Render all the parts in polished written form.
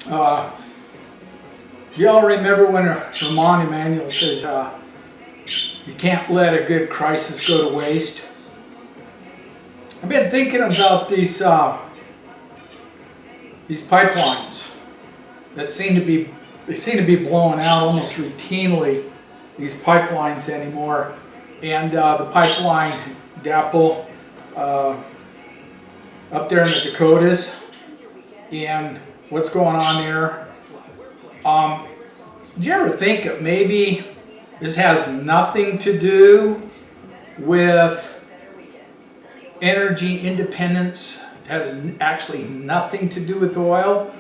Y'all remember when Ramon Emanuel says you can't let a good crisis go to waste? I've been thinking about these pipelines that seem to be blowing out almost routinely. These pipelines anymore, and the pipeline DAPL up there in the Dakotas, and what's going on there. Do you ever think that maybe this has nothing to do with energy independence, has actually nothing to do with oil?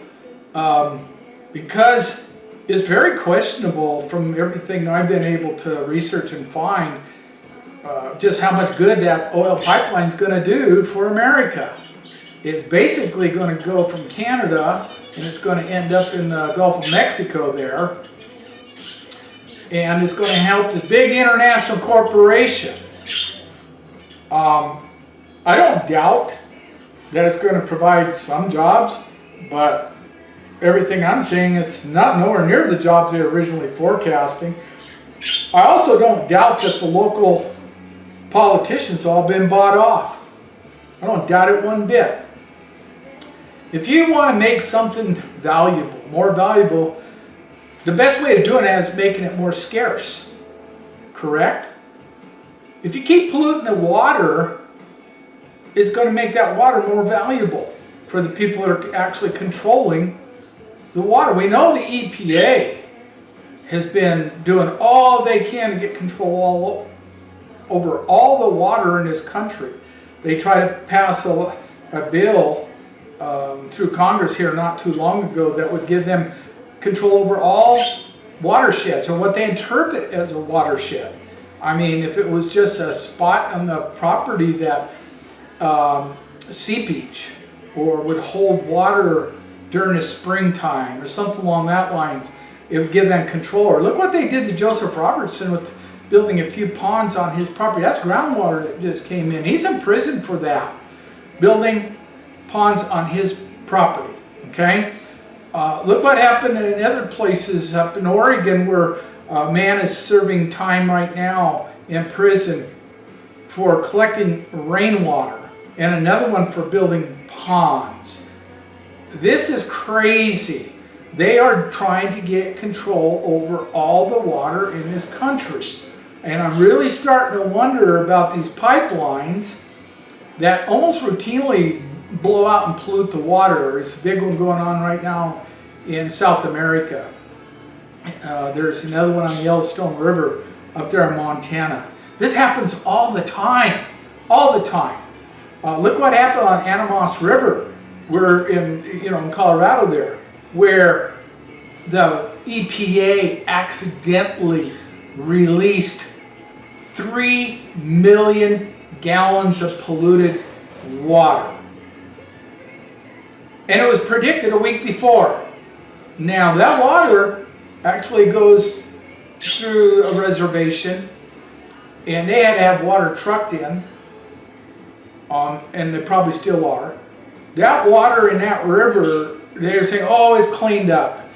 Because it's very questionable from everything I've been able to research and find just how much good that oil pipeline is going to do for America. It's basically going to go from Canada and it's going to end up in the Gulf of Mexico there. And it's going to help this big international corporation. I don't doubt that it's going to provide some jobs, but everything I'm seeing, it's not nowhere near the jobs they were originally forecasting. I also don't doubt that the local politicians all been bought off. I don't doubt it one bit. If you want to make something valuable, more valuable, the best way of doing that is making it more scarce. Correct? If you keep polluting the water, it's going to make that water more valuable for the people that are actually controlling the water. We know the EPA has been doing all they can to get control over all the water in this country. They tried to pass a bill through Congress here not too long ago that would give them control over all watersheds, or what they interpret as a watershed. I mean, if it was just a spot on the property that seepage or would hold water during the springtime or something along that lines, it would give them control. Or look what they did to Joseph Robertson with building a few ponds on his property. That's groundwater that just came in. He's in prison for that, building ponds on his property. Okay, look what happened in other places up in Oregon, where a man is serving time right now in prison for collecting rainwater, and another one for building ponds. This is crazy. They are trying to get control over all the water in this country. And I'm really starting to wonder about these pipelines that almost routinely blow out and pollute the water. There's a big one going on right now in South America. There's another one on the Yellowstone River up there in Montana. This happens all the time, all the time. Look what happened on Animas River. We're in Colorado there, where the EPA accidentally released 3 million gallons of polluted water. And it was predicted a week before. Now that water actually goes through a reservation, and they had to have water trucked in, and they probably still are. That water in that river, they're saying, oh, it's cleaned up.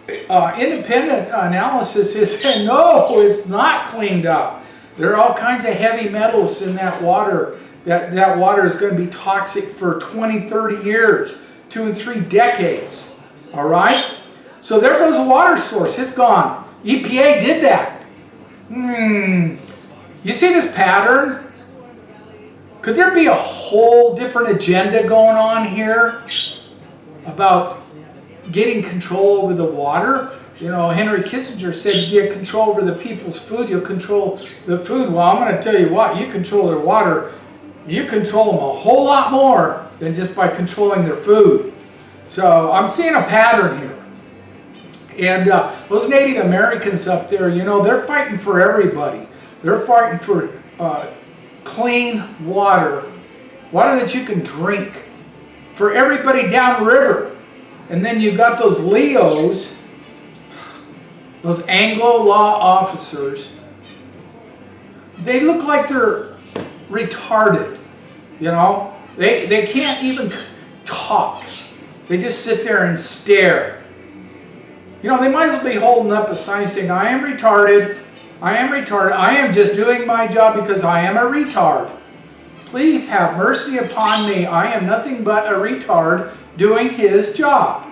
Independent analysis is saying, no, it's not cleaned up. There are all kinds of heavy metals in that water. That water is going to be toxic for 20, 30 years, 2 and 3 decades. All right? So there goes a water source. It's gone. EPA did that. You see this pattern? Could there be a whole different agenda going on here about getting control over the water? You know, Henry Kissinger said you get control over the people's food, you'll control the food. Well, I'm going to tell you what, you control their water, you control them a whole lot more than just by controlling their food. So I'm seeing a pattern here. And those Native Americans up there, you know, they're fighting for everybody. They're fighting for clean water, water that you can drink, for everybody downriver. And then you got those Leos, those Anglo law officers. They look like they're retarded, you know. They can't even talk. They just sit there and stare. You know, they might as well be holding up a sign saying, I am retarded, I am retarded, I am just doing my job because I am a retard. Please have mercy upon me. I am nothing but a retard doing his job.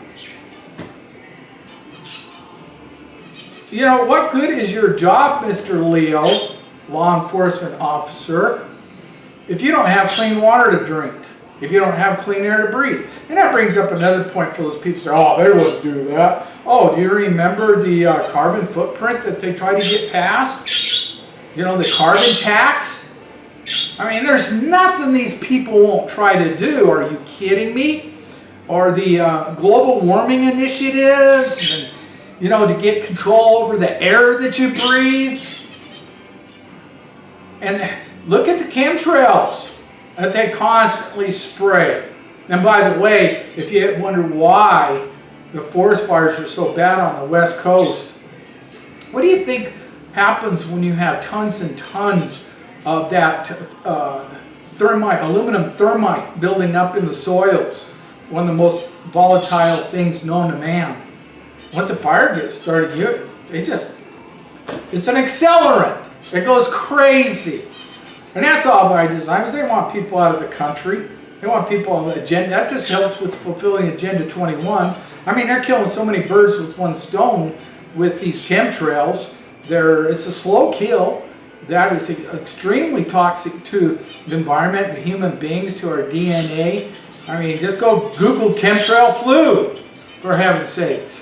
You know, what good is your job, Mr. Leo, law enforcement officer, if you don't have clean water to drink, if you don't have clean air to breathe? And that brings up another point for those people who say, oh, they wouldn't do that. Oh, do you remember the carbon footprint that they tried to get passed? You know, the carbon tax? I mean, there's nothing these people won't try to do. Are you kidding me? Or the global warming initiatives, and, you know, to get control over the air that you breathe. And look at the chemtrails that they constantly spray. And by the way, if you wonder why the forest fires are so bad on the West Coast, what do you think happens when you have tons and tons of that thermite, aluminum thermite building up in the soils? One of the most volatile things known to man. Once a fire gets started, it's an accelerant. It goes crazy. And that's all by design, because they want people out of the country. They want people on the agenda. That just helps with fulfilling Agenda 21. I mean, they're killing so many birds with one stone with these chemtrails. It's a slow kill that is extremely toxic to the environment, to human beings, to our DNA. I mean, just go Google chemtrail flu, for heaven's sakes.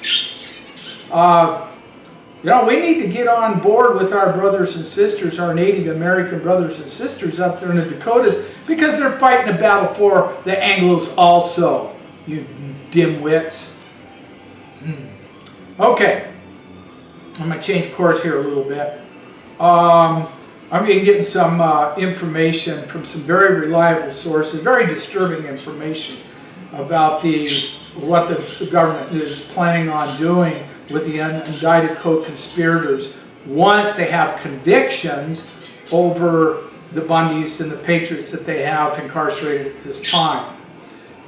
You know, we need to get on board with our brothers and sisters, our Native American brothers and sisters up there in the Dakotas, because they're fighting a battle for the Anglos also, you dimwits. Okay, I'm going to change course here a little bit. I'm getting some information from some very reliable sources, very disturbing information about what the government is planning on doing with the unindicted co-conspirators once they have convictions over the Bundys and the Patriots that they have incarcerated at this time.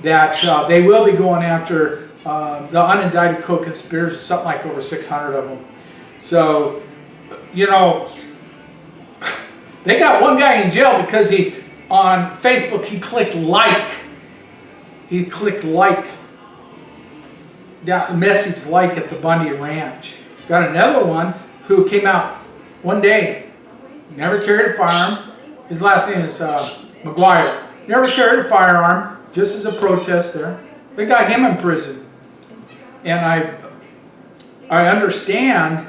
That they will be going after the unindicted co-conspirators, something like over 600 of them. So, you know, they got one guy in jail because on Facebook, he clicked like. He clicked like. Message like at the Bundy Ranch. Got another one who came out one day, never carried a firearm. His last name is McGuire. Never carried a firearm, just as a protester. They got him in prison. And I understand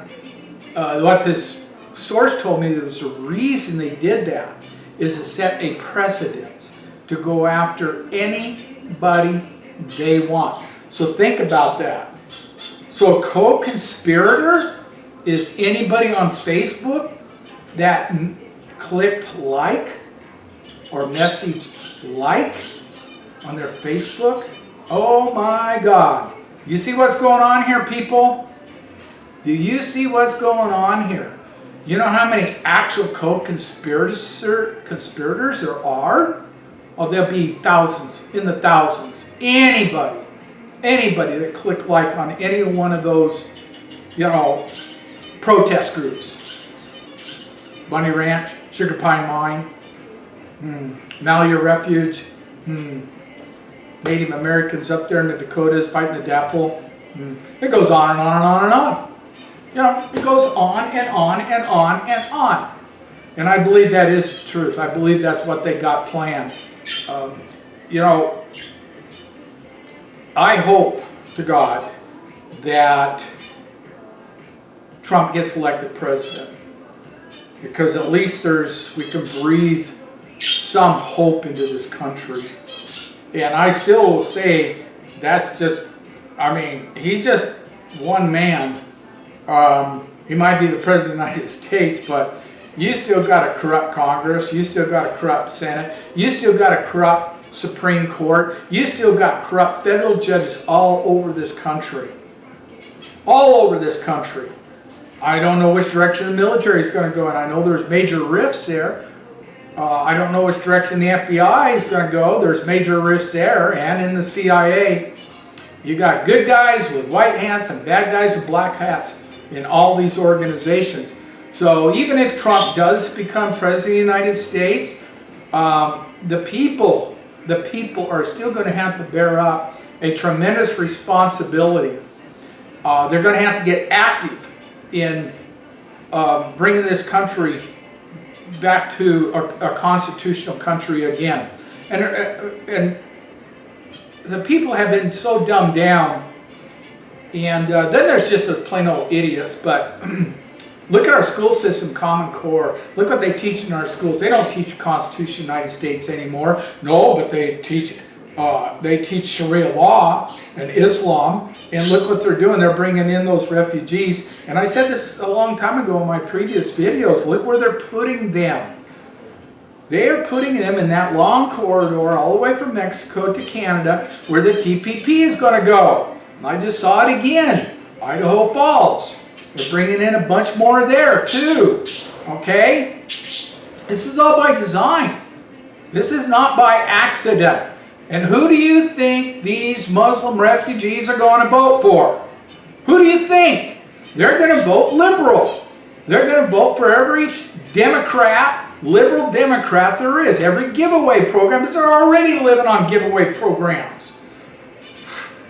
what this source told me. There was a reason they did that, is to set a precedence to go after anybody they want. So think about that. So a co-conspirator is anybody on Facebook that clicked like or messaged like on their Facebook. Oh my God. You see what's going on here, people? Do you see what's going on here? You know how many actual co-conspirators there are? Oh, there'll be thousands, in the thousands. Anybody that clicked like on any one of those, you know, protest groups. Bundy Ranch, Sugar Pine Mine, Malheur Refuge, Native Americans up there in the Dakotas fighting the DAPL. It goes on and on and on and on. You know, it goes on and on and on and on. And I believe that is truth. I believe that's what they got planned. You know, I hope to God that Trump gets elected president, because at least we can breathe some hope into this country. And I still will say that's just, I mean, he's just one man. He might be the president of the United States, but you still got a corrupt Congress, you still got a corrupt Senate, you still got a corrupt Supreme Court, you still got corrupt federal judges all over this country. All over this country. I don't know which direction the military is going to go, and I know there's major rifts there. I don't know which direction the FBI is going to go. There's major rifts there, and in the CIA. You got good guys with white hats and bad guys with black hats in all these organizations. So even if Trump does become president of the United States, the people are still going to have to bear up a tremendous responsibility. They're going to have to get active in bringing this country back to a constitutional country again. And the people have been so dumbed down. And then there's just the plain old idiots. But look at our school system, Common Core. Look what they teach in our schools. They don't teach the Constitution of the United States anymore. No, but they teach Sharia law and Islam. And look what they're doing. They're bringing in those refugees. And I said this a long time ago in my previous videos. Look where they're putting them. They are putting them in that long corridor all the way from Mexico to Canada where the TPP is going to go. And I just saw it again. Idaho Falls. They're bringing in a bunch more there too. Okay? This is all by design. This is not by accident. And who do you think these Muslim refugees are going to vote for? Who do you think? They're going to vote liberal. They're going to vote for every Democrat, liberal Democrat there is. Every giveaway program, because they're already living on giveaway programs.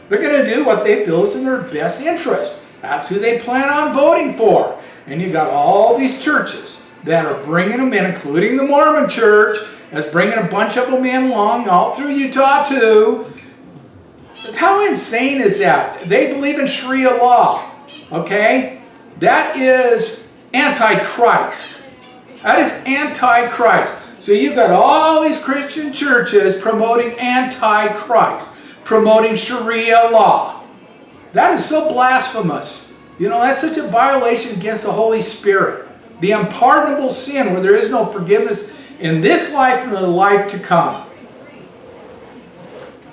They're going to do what they feel is in their best interest. That's who they plan on voting for. And you got all these churches that are bringing them in, including the Mormon church, that's bringing a bunch of them in along, all through Utah too. But how insane is that? They believe in Sharia law, okay? That is anti-Christ. That is anti-Christ. So you've got all these Christian churches promoting anti-Christ, promoting Sharia law. That is so blasphemous. You know, that's such a violation against the Holy Spirit. The unpardonable sin where there is no forgiveness in this life and the life to come.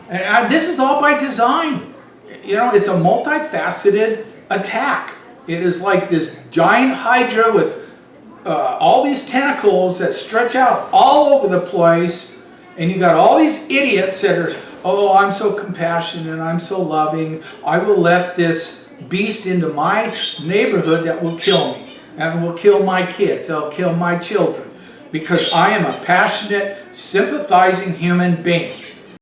And this is all by design. You know, it's a multifaceted attack. It is like this giant hydra with all these tentacles that stretch out all over the place. And you got all these idiots that are, oh, I'm so compassionate, I'm so loving. I will let this beast into my neighborhood that will kill me. And will kill my kids. It'll kill my children. Because I am a passionate, sympathizing human being.